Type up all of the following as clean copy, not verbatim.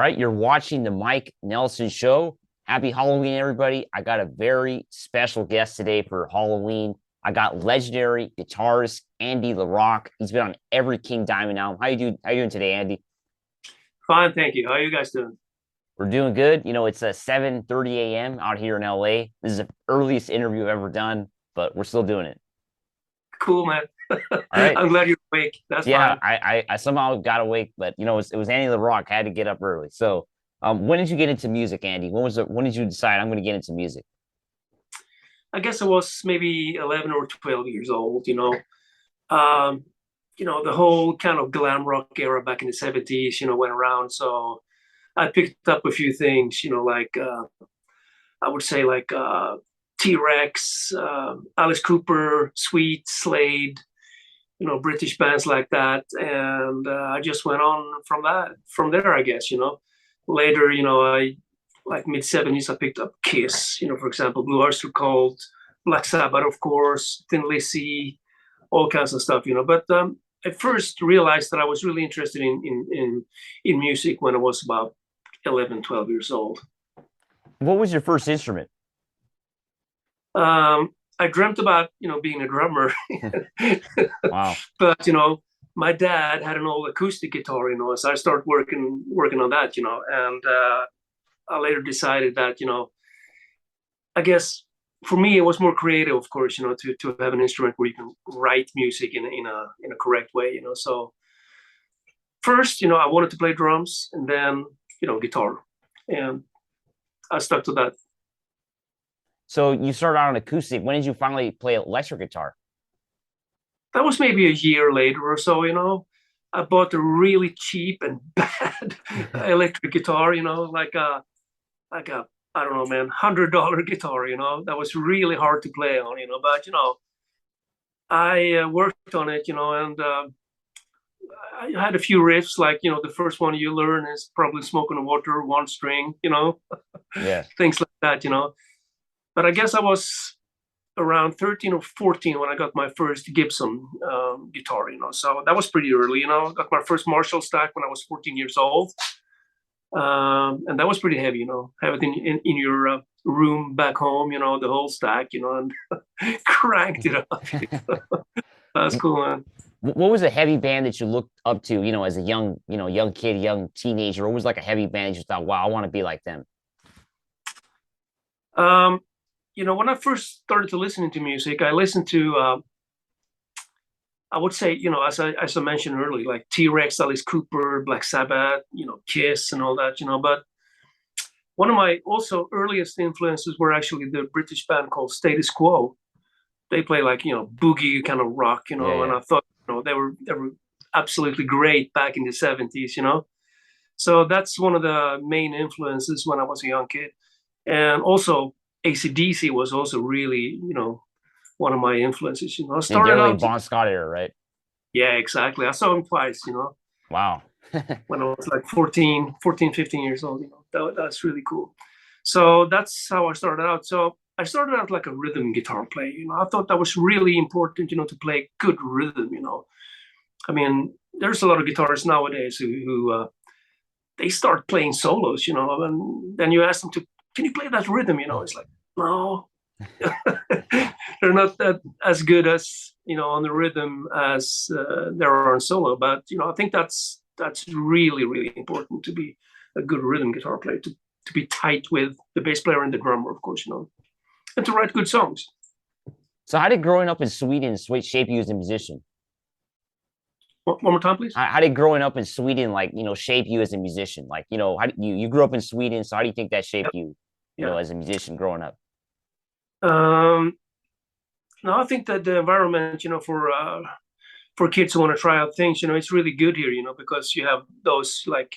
All right, you're watching the Mike Nelson Show. Happy Halloween, everybody. I got a very special guest today for Halloween. I got legendary guitarist Andy LaRocque. He's been on every King Diamond album. How you doing today, Andy? Fine, thank you. How are you guys doing? We're doing good. It's 7:30 a.m. out here in LA. This is the earliest interview I've ever done, but we're still doing it. Cool, man. All right. I'm glad you're awake. That's Yeah, fine. I somehow got awake, but it was Andy LaRocque. I had to get up early. So when did you get into music, Andy? When did you decide I'm gonna get into music? I guess I was maybe 11 or 12 years old. Um, the whole kind of glam rock era back in the 70s, went around. So I picked up a few things, like I would say like T-Rex, Alice Cooper, Sweet, Slade, British bands like that. And I just went on from there, I guess. Later, I like mid 70s, I picked up Kiss, for example, Blue Oyster Cult, Black Sabbath, of course, Thin Lizzy, all kinds of stuff. But I first realized that I was really interested in music when I was about 11, 12 years old. What was your first instrument? I dreamt about, being a drummer, Wow. but my dad had an old acoustic guitar, so I started working on that, and I later decided that, I guess for me it was more creative, of course, to have an instrument where you can write music in a correct way. So first, I wanted to play drums, and then guitar, and I stuck to that. So you started out on acoustic. When did you finally play electric guitar? That was maybe a year later or so. I bought a really cheap and bad electric guitar, like a I don't know, man, $100 guitar, that was really hard to play on. But I worked on it, and I had a few riffs. Like, the first one you learn is probably "Smoke on the Water," one string, Yeah. things like that. But I guess I was around 13 or 14 when I got my first Gibson guitar. So that was pretty early. I got my first Marshall stack when I was 14 years old. And that was pretty heavy. Have it in your room back home, the whole stack, and cranked it up. That's cool, man. What was a heavy band that you looked up to, as a young kid, young teenager? What was like a heavy band you thought, wow, I want to be like them? Um, when I first started to listening to music, I listened to, I would say, as I mentioned earlier, like T-Rex, Alice Cooper, Black Sabbath, Kiss, and all that. But one of my also earliest influences were actually the British band called Status Quo. They play like, boogie kind of Yeah, rock, and yeah. I thought, they were absolutely great back in the 70s. So that's one of the main influences when I was a young kid. And also AC/DC was also really, one of my influences. I And started definitely out, Bon Scott era, right? yeah, exactly. I saw him twice, Wow. when I was like 14, 15 years old. That's really cool. So that's how I started out. So I started out like a rhythm guitar player. I thought that was really important, to play good rhythm. I mean, there's a lot of guitarists nowadays who they start playing solos, and then you ask them to, can you play that rhythm? It's like, no, they're not that as good as, on the rhythm as there are on solo. But I think that's really, really important to be a good rhythm guitar player, to be tight with the bass player and the drummer, of course, and to write good songs. So how did growing up in Sweden shape you as a musician? One more time, please. How did growing up in Sweden, like, shape you as a musician? Like, how you grew up in Sweden, so how do you think that shaped Yeah, you, yeah. as a musician growing up? Um, no, I think that the environment, for kids who want to try out things, it's really good here, because you have those like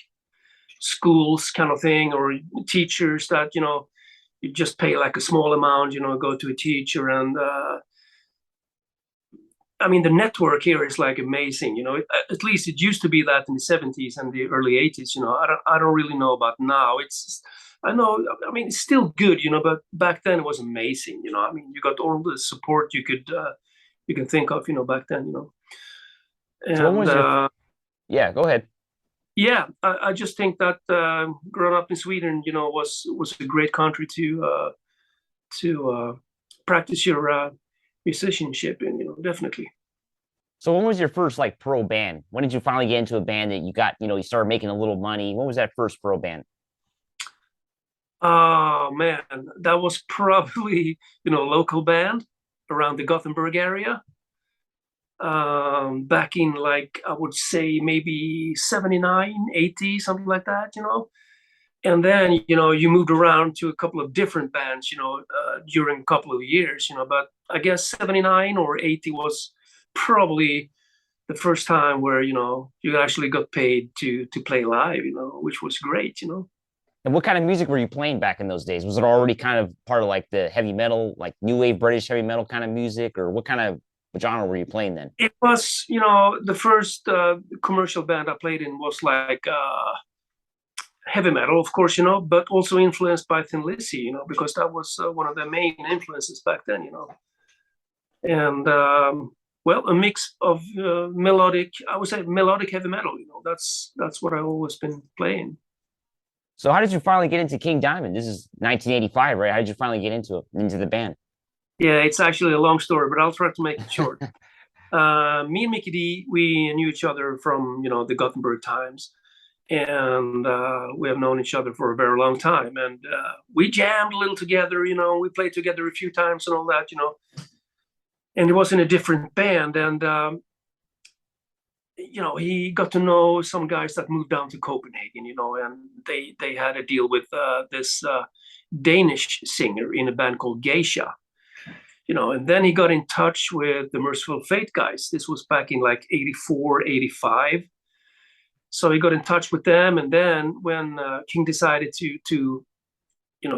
schools kind of thing, or teachers that, you just pay like a small amount, go to a teacher. And I mean, the network here is like amazing. At least it used to be that in the 70s and the early 80s. I don't really know about now. I know, I mean, it's still good, but back then it was amazing. I mean, you got all the support you can think of, back then. So what And was your yeah, go ahead. Yeah, I just think that growing up in Sweden, was a great country to practice your musicianship in, definitely. So when was your first like pro band? When did you finally get into a band that you got, you started making a little money? When was that first pro band? Oh man, that was probably, local band around the Gothenburg area. Back in like I would say maybe 79, 80, something like that. And then, you moved around to a couple of different bands, during a couple of years, but I guess 79 or 80 was probably the first time where, you actually got paid to play live, which was great. And what kind of music were you playing back in those days? Was it already kind of part of like the heavy metal, like new wave British heavy metal kind of music, or what kind of genre were you playing then? It was, the first commercial band I played in was like heavy metal, of course, but also influenced by Thin Lizzy, because that was one of the main influences back then. And well, a mix of melodic, I would say melodic heavy metal. That's what I've always been playing. So how did you finally get into King Diamond? This is 1985, right? How did you finally get into it, into the band? Yeah, it's actually a long story, but I'll try to make it short. Me and Mickey D, we knew each other from the Gothenburg times, and we have known each other for a very long time. And we jammed a little together. We played together a few times and all that. And it was in a different band, and he got to know some guys that moved down to Copenhagen. And they had a deal with this Danish singer in a band called Geisha. And then he got in touch with the Merciful Fate guys. This was back in like 84, 85. So he got in touch with them. And then when King decided to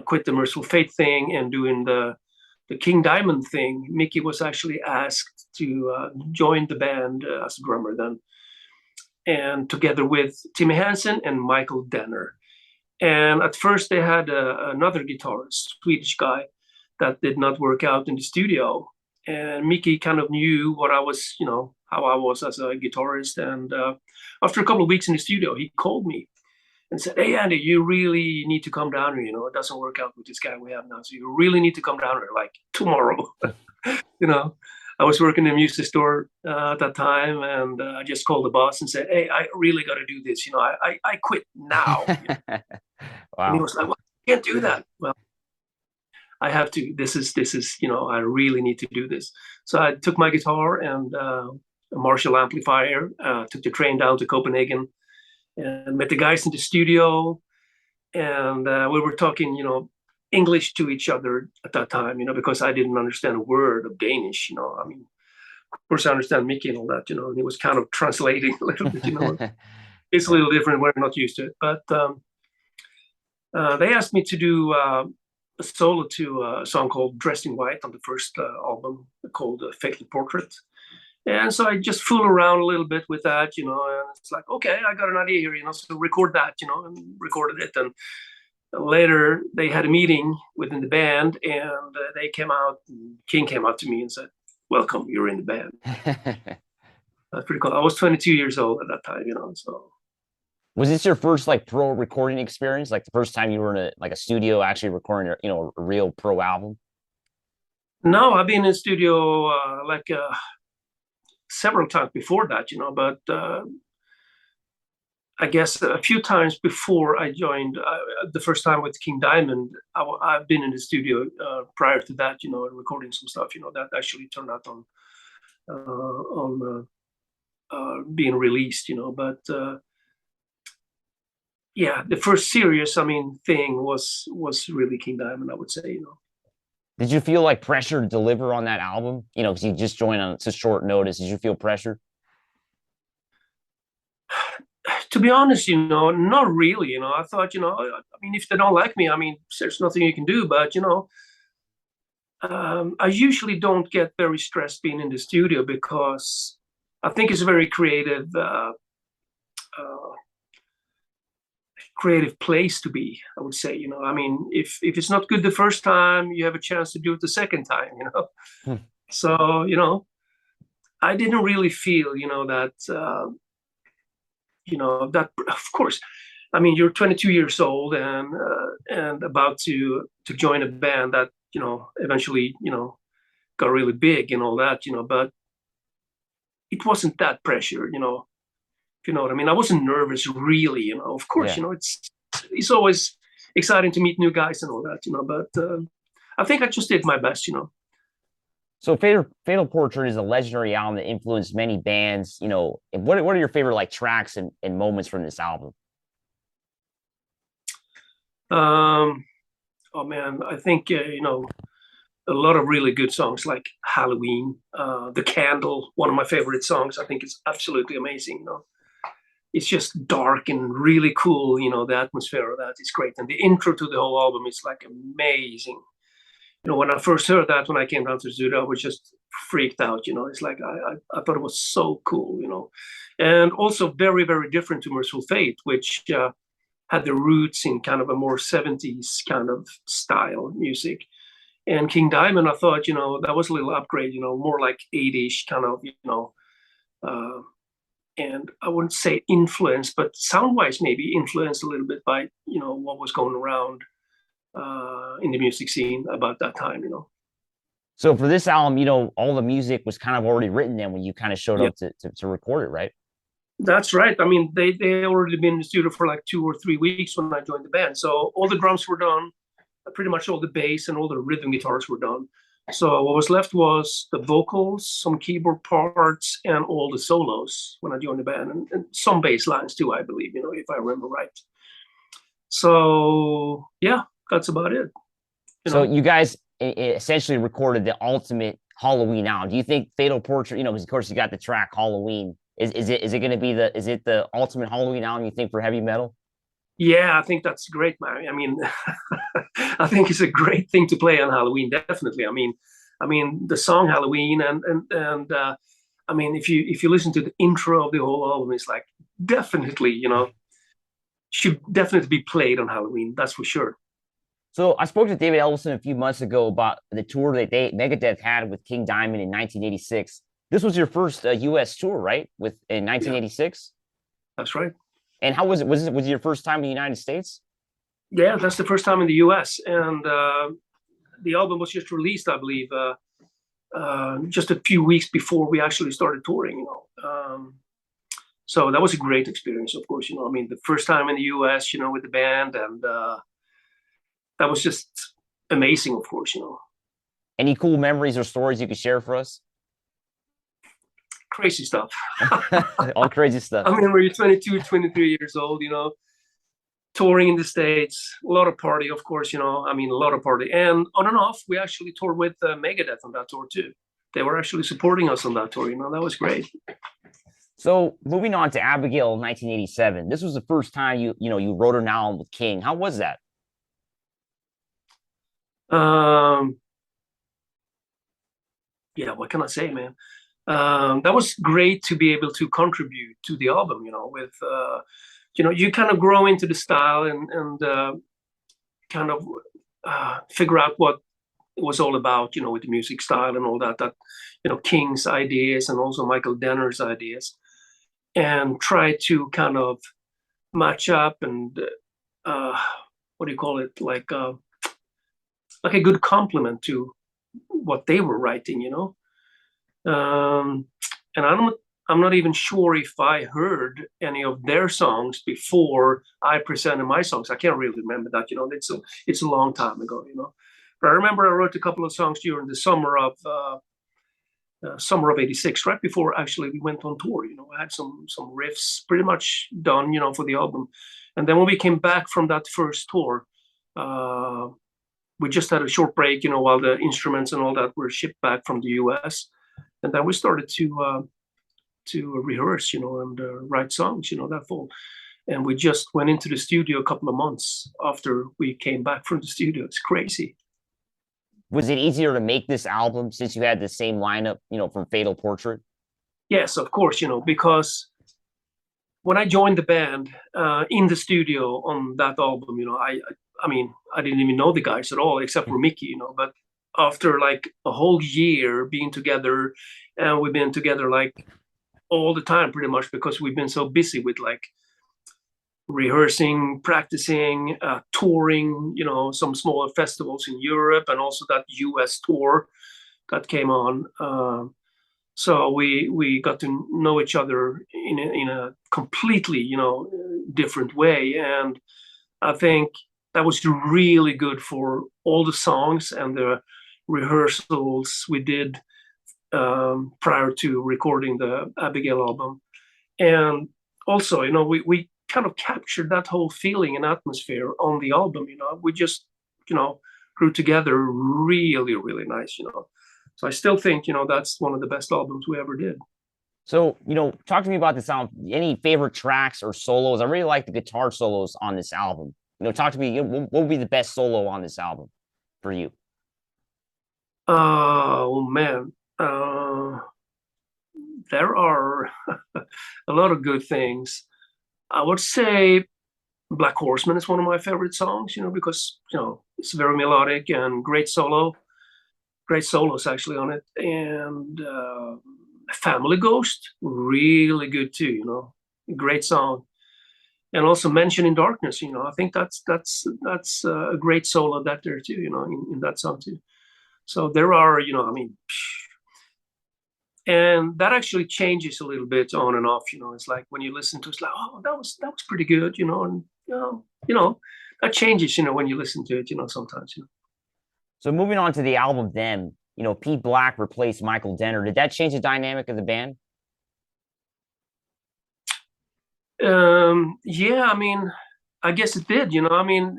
quit the Merciful Fate thing and doing the King Diamond thing, Mickey was actually asked to join the band as a drummer then, and together with Timmy Hansen and Michael Denner. And at first they had another guitarist, Swedish guy, that did not work out in the studio. And Mickey kind of knew what I was, how I was as a guitarist. And after a couple of weeks in the studio, he called me and said, "Hey, Andy, you really need to come down here. It doesn't work out with this guy we have now. So you really need to come down here like tomorrow." you know, I was working in a music store at that time, and I just called the boss and said, "Hey, I really got to do this. I quit now." And he Wow. was like, "Well, you can't do that." Well, I have to. This is. I really need to do this. So I took my guitar and a Marshall amplifier, took the train down to Copenhagen, and met the guys in the studio, and we were talking, English to each other at that time, because I didn't understand a word of Danish. I mean, of course, I understand Mickey and all that, and he was kind of translating a little bit. It's a Yeah. little different. We're not used to it, but they asked me to do a solo to a song called "Dressed in White" on the first album called "Fatal Portrait." And so I just fool around a little bit with that, and it's like, okay, I got an idea here, so record that, and recorded it. And later they had a meeting within the band, and they came out, and King came out to me and said, "Welcome, you're in the band." That's pretty cool. I was 22 years old at that time, so. Was this your first like pro recording experience? Like the first time you were in a studio actually recording a real pro album? No, I've been in studio like several times before that, but I guess a few times before I joined, the first time with King Diamond, I've been in the studio prior to that, recording some stuff, that actually turned out on being released, But yeah, the first serious, thing was really King Diamond, I would say. Did you feel like pressure to deliver on that album? Because you just joined on such short notice. Did you feel pressure? To be honest, not really. I thought, if they don't like me, there's nothing you can do. But I usually don't get very stressed being in the studio because I think it's a very creative place to be. I would say, if it's not good the first time, you have a chance to do it the second time. Hmm. So I didn't really feel, that. that of course, I mean, you're 22 years old and about to join a band that eventually got really big and all that, but it wasn't that pressure, if you know what I mean. I wasn't nervous really, Of course, Yeah. it's always exciting to meet new guys and all that, but I think I just did my best. So Fatal Portrait is a legendary album that influenced many bands. And what are your favorite like tracks and moments from this album? Um, oh man, I think a lot of really good songs like Halloween, The Candle, one of my favorite songs. I think it's absolutely amazing. It's just dark and really cool. The atmosphere of that is great, and the intro to the whole album is like amazing. When I first heard that, when I came down to the studio, I was just freaked out. It's like I thought it was so cool. And also very very different to Merciful Fate, which had the roots in kind of a more 70s kind of style music. And King Diamond, I thought, that was a little upgrade, more like 80ish kind of, uh, and I wouldn't say influenced, but sound-wise maybe influenced a little bit by, what was going around in the music scene about that time. So for this album, all the music was kind of already written then when you kind of showed Yeah, up to record it, right? that's right. I mean, they already been in the studio for like 2 or 3 weeks when I joined the band. So all the drums were done, pretty much all the bass and all the rhythm guitars were done. So what was left was the vocals, some keyboard parts, and all the solos when I joined the band, and some bass lines too, I believe, if I remember right. So yeah, that's about it. So you guys essentially recorded the ultimate Halloween album. Do you think Fatal Portrait, because of course you got the track Halloween. Is it going to be the ultimate Halloween album you think for heavy metal? Yeah, I think that's great, man. I mean, I think it's a great thing to play on Halloween. Definitely. I mean the song Halloween and I mean if you listen to the intro of the whole album, it's like definitely should definitely be played on Halloween. That's for sure. So I spoke to David Ellison a few months ago about the tour that Megadeth had with King Diamond in 1986. This was your first U.S. tour, right? In Yeah, 1986. that's right. And how was it? Was it your first time in the United States? Yeah, that's the first time in the U.S. and the album was just released, I believe, just a few weeks before we actually started touring. So that was a great experience, of course. I mean, the first time in the U.S., with the band, and that was just amazing, of course. Any cool memories or stories you could share for us? Crazy stuff. All crazy stuff. I mean, when you're 22, 23 years old, touring in the States, a lot of party, of course, I mean, a lot of party. And on and off, we actually toured with Megadeth on that tour too. They were actually supporting us on that tour, that was great. So moving on to Abigail in 1987, this was the first time you wrote an album with King. How was that? Um, yeah, what can I say, man? That was great to be able to contribute to the album, with, you kind of grow into the style and kind of figure out what it was all about, with the music style and all that, King's ideas and also Michael Denner's ideas, and try to kind of match up and, what do you call it? Like a good compliment to what they were writing. And I'm not even sure if I heard any of their songs before I presented my songs. I can't really remember that. It's a long time ago. But I remember I wrote a couple of songs during the summer of '86, right before actually we went on tour. I had some riffs pretty much done, for the album. And then when we came back from that first tour, we just had a short break, while the instruments and all that were shipped back from the US. And then we started to rehearse, and write songs, that fall. And we just went into the studio a couple of months after we came back from the studio. It's crazy. Was it easier to make this album since you had the same lineup, from Fatal Portrait? Yes, of course, because when I joined the band in the studio on that album, I mean, I didn't even know the guys at all, except for Mickey, but after like a whole year being together, and we've been together like all the time pretty much because we've been so busy with like rehearsing, practicing, touring, some smaller festivals in Europe and also that US tour that came on. So we got to know each other in a completely, different way. And I think that was really good for all the songs and the rehearsals we did prior to recording the Abigail album. And also, we kind of captured that whole feeling and atmosphere on the album. We just, grew together really, really nice. So I still think, that's one of the best albums we ever did. So, talk to me about this album. Any favorite tracks or solos? I really like the guitar solos on this album. Talk to me. What would be the best solo on this album for you? Oh man, there are a lot of good things. I would say Black Horseman is one of my favorite songs, because it's very melodic and great solos actually on it, and Family Ghost, really good too, great song. And also Mention in Darkness, I think that's a great solo that there too, in that song too. So there are, I mean, and that actually changes a little bit on and off. It's like when you listen to it, it's like, oh, that was pretty good, and that changes, when you listen to it, sometimes. So moving on to the album, then, Pete Black replaced Michael Denner. Did that change the dynamic of the band? Yeah, I mean, I guess it did. I mean,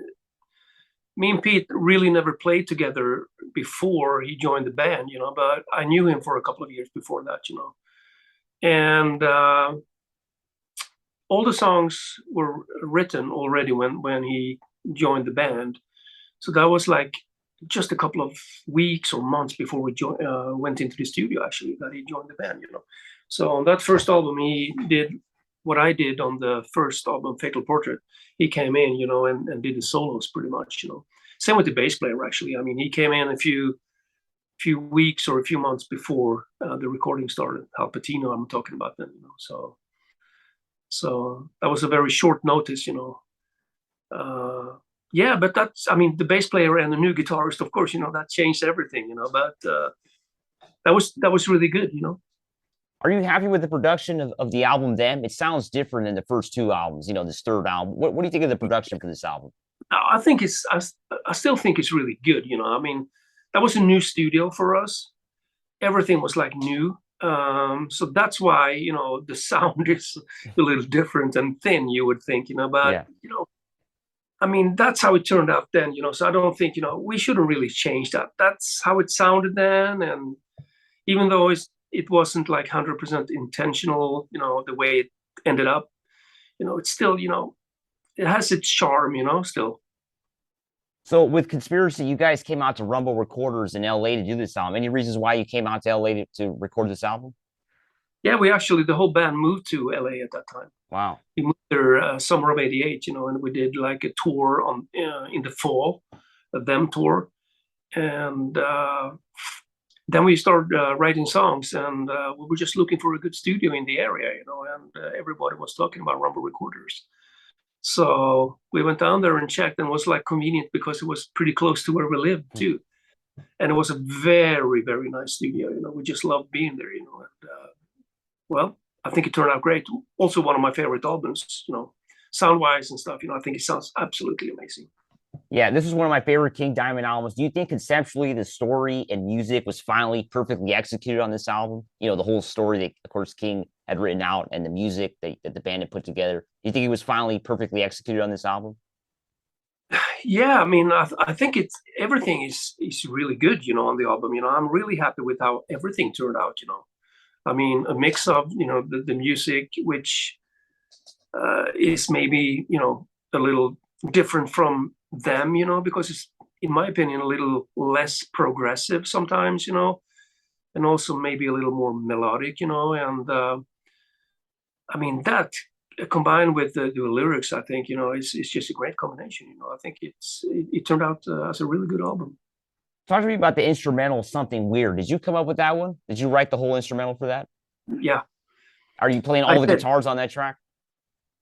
me and Pete really never played together before he joined the band, but I knew him for a couple of years before that. And all the songs were written already when he joined the band. So that was like just a couple of weeks or months before we went into the studio, actually, that he joined the band. So on that first album, he did what I did on the first album, Fatal Portrait. He came in, and did the solos pretty much. Same with the bass player, actually. I mean, he came in a few weeks or a few months before the recording started. Al Patino, I'm talking about then. So that was a very short notice. Yeah, but I mean, the bass player and the new guitarist, of course, that changed everything. But that was really good. Are you happy with the production of the album then? It sounds different than the first two albums, this third album. What do you think of the production for this album? I think I still think it's really good. I mean, that was a new studio for us. Everything was like new. So that's why, the sound is a little different and thin, you would think, but, Yeah. I mean, that's how it turned out then, so I don't think, we shouldn't really change that. That's how it sounded then. And even though it wasn't like 100% intentional, the way it ended up, it's still, it has its charm, still. So with Conspiracy, you guys came out to Rumble Recorders in LA to do this album. Any reasons why you came out to LA to record this album? Yeah, the whole band moved to LA at that time. Wow. We moved there summer of '88, and we did like a tour in the fall, a them tour. And then we started writing songs, and we were just looking for a good studio in the area, and everybody was talking about Rumble Recorders. So we went down there and checked, and it was like convenient because it was pretty close to where we lived too. And it was a very, very nice studio. We just loved being there. And well, I think it turned out great. Also, one of my favorite albums. Sound wise and stuff. I think it sounds absolutely amazing. Yeah, this is one of my favorite King Diamond albums. Do you think conceptually the story and music was finally perfectly executed on this album? The whole story that, of course, King had written out and the music that the band had put together. Do you think it was finally perfectly executed on this album? Yeah, I mean, I think everything is really good, on the album. I'm really happy with how everything turned out. I mean, a mix of the music, which is maybe a little different from them, because it's, in my opinion, a little less progressive sometimes, and also maybe a little more melodic, and I mean that combined with the lyrics, I think it's just a great combination. I think it turned out as a really good album. Talk to me about the instrumental "Something Weird." Did you come up with that one? Did you write the whole instrumental for that? Yeah, Are you playing I all the did. guitars on that track?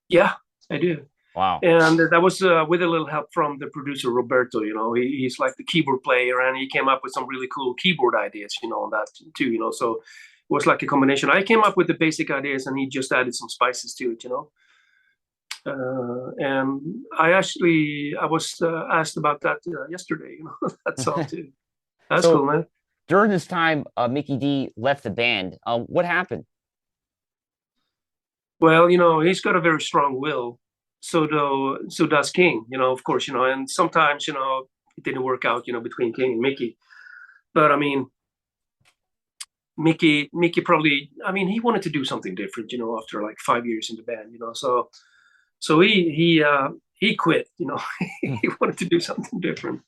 Yeah, I do. Wow. And that was with a little help from the producer Roberto. He's like the keyboard player, and he came up with some really cool keyboard ideas. On that too. So it was like a combination. I came up with the basic ideas, and he just added some spices to it. And I was asked about that yesterday. That song too. That's So cool, man. during this time, Mickey D left the band. What happened? Well, he's got a very strong will. So does King. Of course. And sometimes it didn't work out. Between King and Mickey. But I mean, Mickey probably. I mean, he wanted to do something different. After like 5 years in the band. So he quit. He wanted to do something different.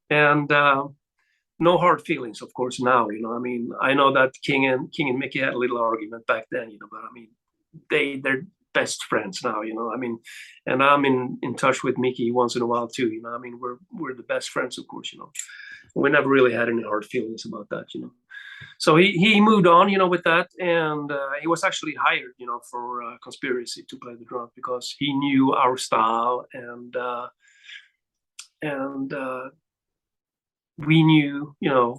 And no hard feelings, of course. Now, I mean, I know that King and Mickey had a little argument back then. But I mean, they're best friends now. I mean, and I'm in touch with Mickey once in a while too. I mean, we're the best friends, of course. We never really had any hard feelings about that. So he moved on, with that, and he was actually hired, for Conspiracy to play the drums because he knew our style, and we knew,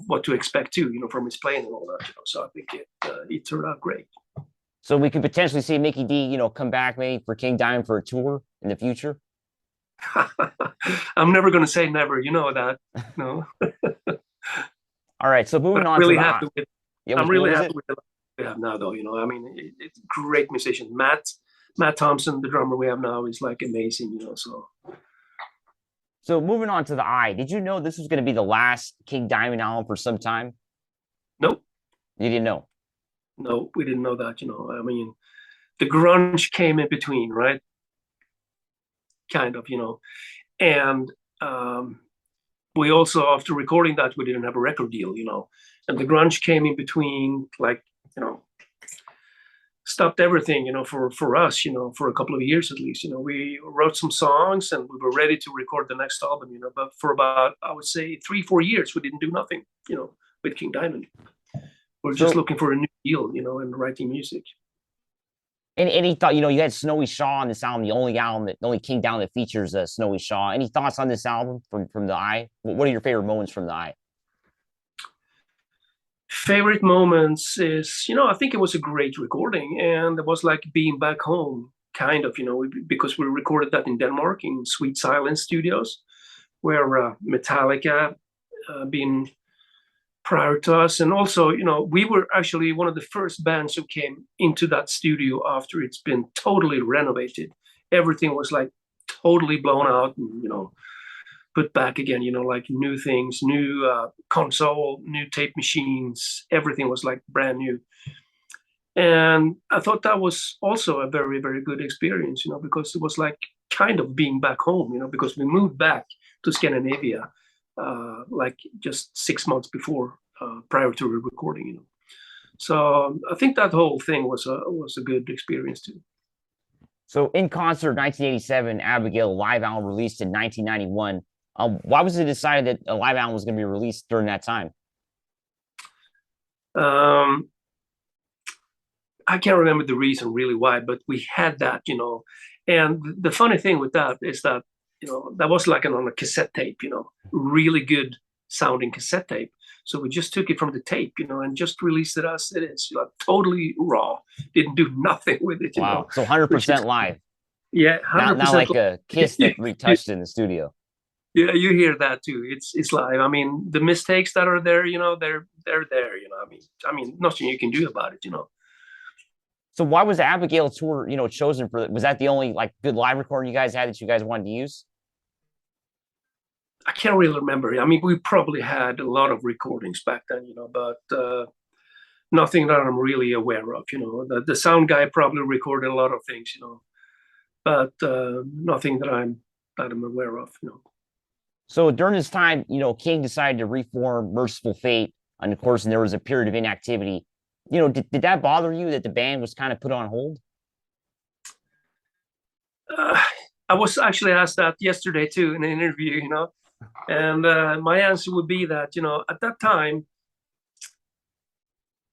what to expect too, from his playing and all that. So I think it turned out great. So we could potentially see Mickey D, come back maybe for King Diamond for a tour in the future. I'm never going to say never. You know that. No. All right. So moving But on really to happy the with. yeah, I'm what really was happy it? with the we have now, though. I mean, it's great musician. Matt Thompson, the drummer we have now, is like amazing. So moving on to the Eye. Did you know this was going to be the last King Diamond album for some time? Nope, You didn't know. no, we didn't know that. I mean, the grunge came in between, right? Kind of. And we also, after recording that, we didn't have a record deal. And the grunge came in between, like, stopped everything, for us, for a couple of years at least. We wrote some songs and we were ready to record the next album, but for about, I would say, 3-4 years, we didn't do nothing, with King Diamond. We're just looking for a new deal, and writing music. And any thought, you had Snowy Shaw on this album, the only King Diamond that features Snowy Shaw. Any thoughts on this album from the Eye? What are your favorite moments from the Eye? Favorite moments is, I think it was a great recording, and it was like being back home, kind of, because we recorded that in Denmark in Sweet Silence Studios, where Metallica been prior to us, and also, we were actually one of the first bands who came into that studio after it's been totally renovated. Everything was like totally blown out, and put back again, like new things, new console, new tape machines, everything was like brand new. And I thought that was also a very, very good experience, because it was like kind of being back home, because we moved back to Scandinavia like just 6 months before, prior to the recording, So I think that whole thing was a good experience too. So in concert, 1987, Abigail live album released in 1991. Why was it decided that a live album was going to be released during that time? I can't remember the reason really why, but we had that, And the funny thing with that is that, that was like on a cassette tape, really good sounding cassette tape. So we just took it from the tape, and just released it as it is, totally raw. Didn't do nothing with it, Wow. So 100% live. Yeah, 100%. Not like a Kiss that retouched in the studio. Yeah, you hear that too. It's live. I mean, the mistakes that are there, they're there. I mean, nothing you can do about it. So why was the Abigail tour, chosen for? Was that the only like good live recording you guys had that you guys wanted to use? I can't really remember. I mean, we probably had a lot of recordings back then, but nothing that I'm really aware of. The sound guy probably recorded a lot of things, but nothing that I'm aware of. So during this time, King decided to reform Merciful Fate, and of course, there was a period of inactivity. Did that bother you that the band was kind of put on hold? I was actually asked that yesterday too in an interview, and my answer would be that, at that time,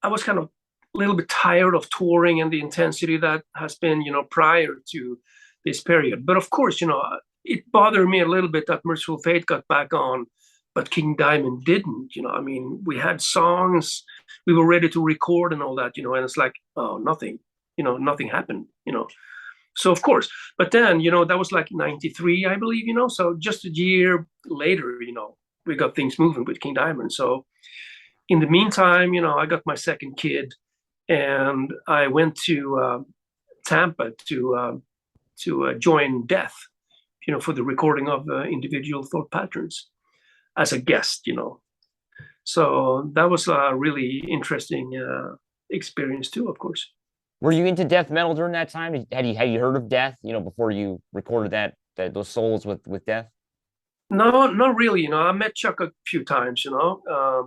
I was kind of little bit tired of touring and the intensity that has been, prior to this period. But of course, it bothered me a little bit that Merciful Fate got back on, but King Diamond didn't. I mean, we had songs, we were ready to record and all that, and it's like, oh, nothing, nothing happened. So of course, but then, that was like 93, I believe, so just a year later, we got things moving with King Diamond. So in the meantime, I got my second kid, and I went to Tampa to join Death, for the recording of individual thought patterns as a guest. So that was a really interesting experience too, of course. Were you into death metal during that time? Had you heard of Death, before you recorded those solos with Death? No, not really. I met Chuck a few times,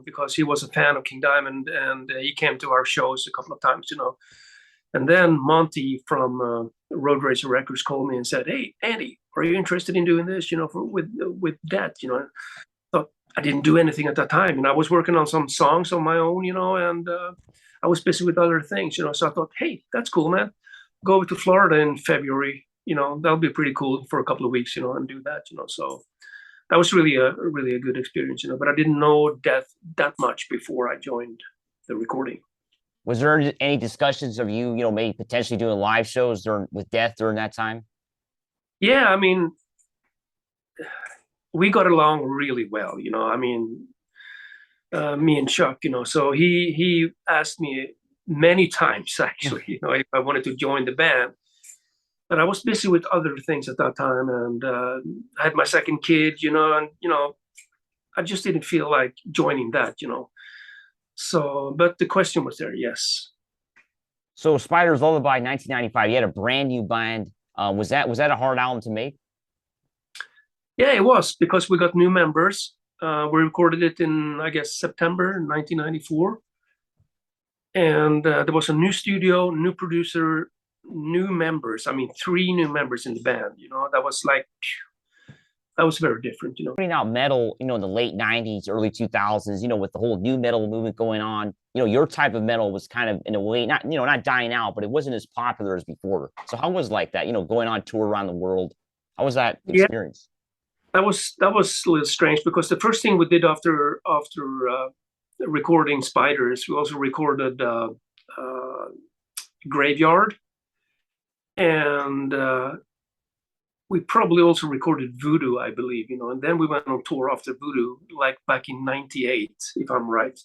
because he was a fan of King Diamond, and he came to our shows a couple of times. And then Monty from Road Racer Records called me and said, "Hey, Andy, are you interested in doing this, with Death?" Thought I didn't do anything at that time, and I was working on some songs on my own, and I was busy with other things, so I thought, hey, that's cool, man. Go over to Florida in February, that'll be pretty cool for a couple of weeks, and do that, so that was really a good experience, but I didn't know Death that much before I joined the recording. Was there any discussions of you, maybe potentially doing live shows with Death during that time? Yeah, I mean, we got along really well, I mean, me and Chuck, so he asked me many times actually, if I wanted to join the band, but I was busy with other things at that time, and I had my second kid, and I just didn't feel like joining that, So, but the question was there, yes. So Spider's Lullaby, 1995. You had a brand new band. Was that a hard album to make? Yeah, it was, because we got new members. We recorded it in, I guess, September 1994. And there was a new studio, new producer, new members. I mean, 3 new members in the band. That was like, that was very different. Putting out metal, in the late 90s, early 2000s, with the whole new metal movement going on, your type of metal was kind of, in a way, not dying out, but it wasn't as popular as before. So how was like that, going on tour around the world? How was that experience? That was a little strange, because the first thing we did after recording Spiders, we also recorded Graveyard, and we probably also recorded Voodoo, I believe, and then we went on tour after Voodoo, like back in 98, if I'm right.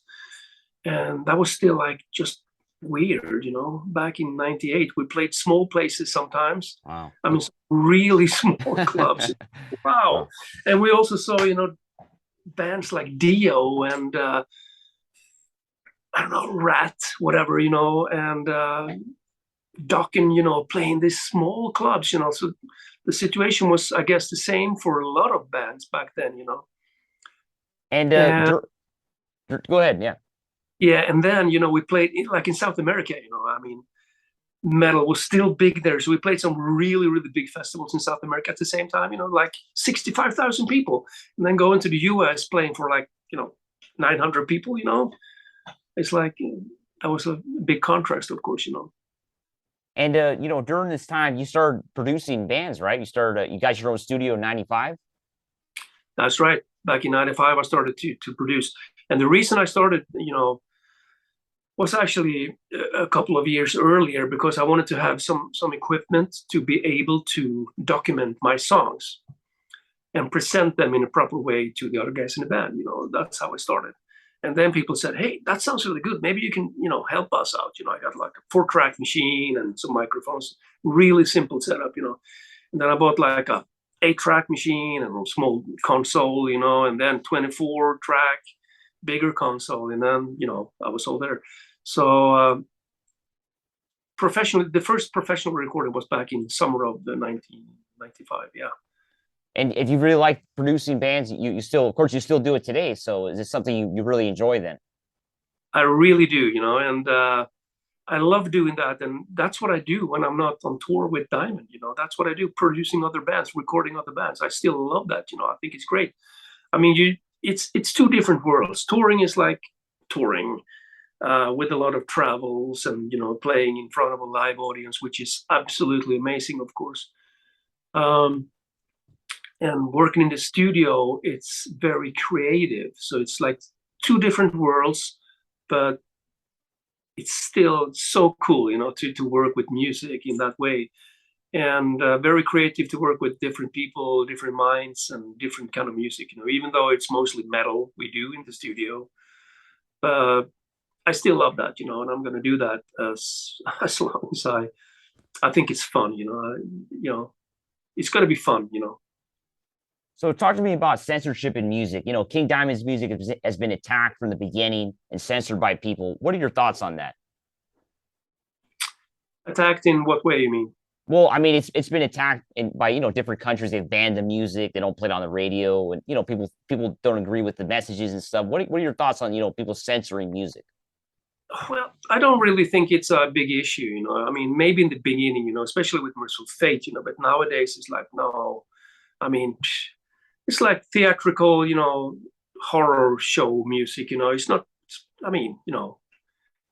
And that was still like just weird, back in 98, we played small places sometimes. Wow. I mean, really small clubs. Wow. And we also saw, bands like Dio and I don't know, Rat, whatever, and Dokken, playing these small clubs, so the situation was, I guess, the same for a lot of bands back then, And go ahead, yeah. Yeah, and then, we played like in South America, I mean, metal was still big there. So we played some really, really big festivals in South America at the same time, like 65,000 people. And then going to the US playing for like, 900 people, It's like, that was a big contrast, of course, And, during this time, you started producing bands, right? You got your own studio in 95? That's right. Back in 95, I started to produce. And the reason I started, was actually a couple of years earlier, because I wanted to have some equipment to be able to document my songs and present them in a proper way to the other guys in the band. That's how I started. And then people said, "Hey, that sounds really good. Maybe you can, help us out." I got like a 4-track machine and some microphones, really simple setup, And then I bought like a 8-track machine and a small console, and then 24-track, bigger console. And then, I was all there. So the first professional recording was back in summer of the 1995. Yeah. And if you really like producing bands, you still, of course, you still do it today. So is this something you really enjoy then? I really do, and I love doing that. And that's what I do when I'm not on tour with Diamond. That's what I do, producing other bands, recording other bands. I still love that. I think it's great. I mean, it's 2 different worlds. Touring is like touring. with a lot of travels and playing in front of a live audience, which is absolutely amazing, of course. Um, and working in the studio, it's very creative. So it's like two different worlds, but it's still so cool, to work with music in that way, and very creative to work with different people, different minds, and different kind of music. Even though it's mostly metal we do in the studio, uh, I still love that, and I'm going to do that as as long as I think it's fun. It's going to be fun. So talk to me about censorship in music. King Diamond's music has been attacked from the beginning and censored by people. What are your thoughts on that? Attacked in what way, you mean? Well, I mean, it's been attacked by different countries. They've banned the music. They don't play it on the radio, and people don't agree with the messages and stuff. What are your thoughts on people censoring music? Well, I don't really think it's a big issue. I mean, maybe in the beginning, especially with Merciful Fate, but nowadays it's like, no. I mean, it's like theatrical, horror show music. It's not. I mean,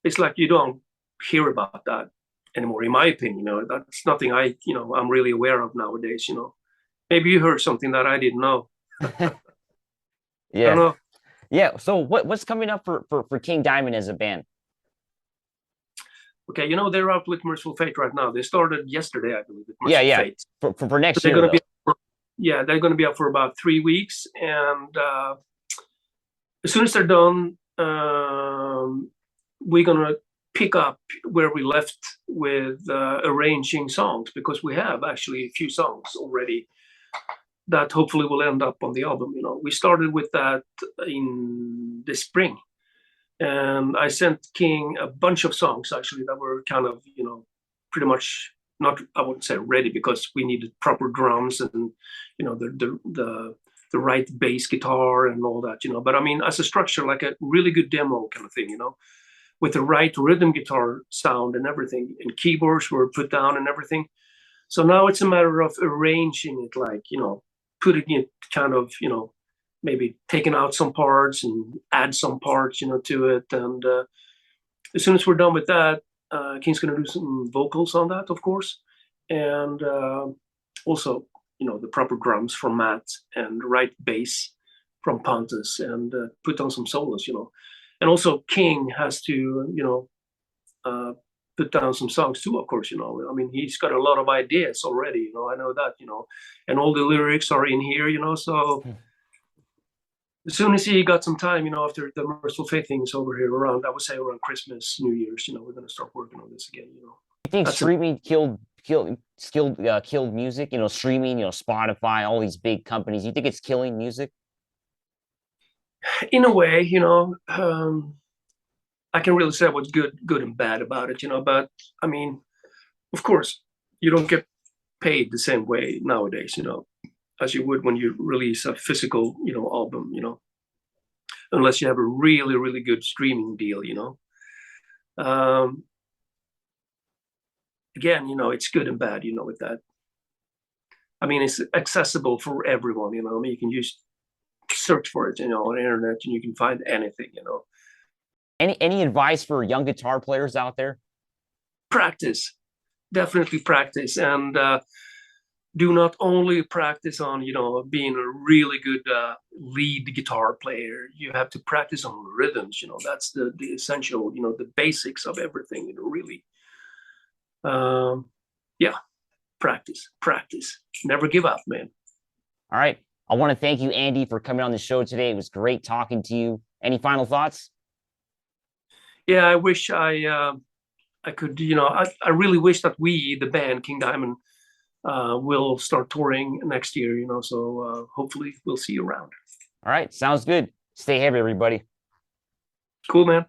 it's like you don't hear about that anymore, in my opinion. That's nothing I'm really aware of nowadays. Maybe you heard something that I didn't know. I don't Yeah, know. yeah. So what's coming up for King Diamond as a band? Okay, they're out with Merciful Fate right now. They started yesterday, I believe, with Yeah, Merciful yeah. Fate. For next So they're year going to though. be, yeah, they're going to be up for about 3 weeks, and as soon as they're done, we're going to pick up where we left with arranging songs, because we have actually a few songs already that hopefully will end up on the album. We started with that in the spring, and I sent King a bunch of songs actually that were kind of pretty much not, I wouldn't say ready, because we needed proper drums and the right bass guitar and all that. But I mean, as a structure, like a really good demo kind of thing, with the right rhythm guitar sound and everything, and keyboards were put down and everything. So now it's a matter of arranging it, like putting it kind of maybe taking out some parts and add some parts to it. And as soon as we're done with that, King's going to do some vocals on that, of course, and also the proper drums from Matt, and right bass from Pontus, and put on some solos. And also King has to put down some songs too, of course. I mean, he's got a lot of ideas already. I know that. And all the lyrics are in here. So as soon as he got some time, after the Merciful Fate thing is over here, around, I would say around Christmas, New Year's, we're going to start working on this again. You think That's streaming killed music? Streaming, Spotify, all these big companies. You think it's killing music? in a way, I can really say what's good and bad about it. But I mean, of course, you don't get paid the same way nowadays, as you would when you release a physical, album, unless you have a really, really good streaming deal. Um, Again, it's good and bad, with that. I mean, it's accessible for everyone. I mean, you can just search for it, on the internet, and you can find anything. Any advice for young guitar players out there? Practice, definitely practice, and do not only practice on being a really good lead guitar player. You have to practice on rhythms. That's the essential, the basics of everything. Really. Yeah, practice. Never give up, man. All right. I want to thank you, Andy, for coming on the show today. It was great talking to you. Any final thoughts? Yeah, I wish I could. I really wish that we, the band King Diamond, will start touring next year. So hopefully we'll see you around. All right. Sounds good. Stay heavy, everybody. Cool, man.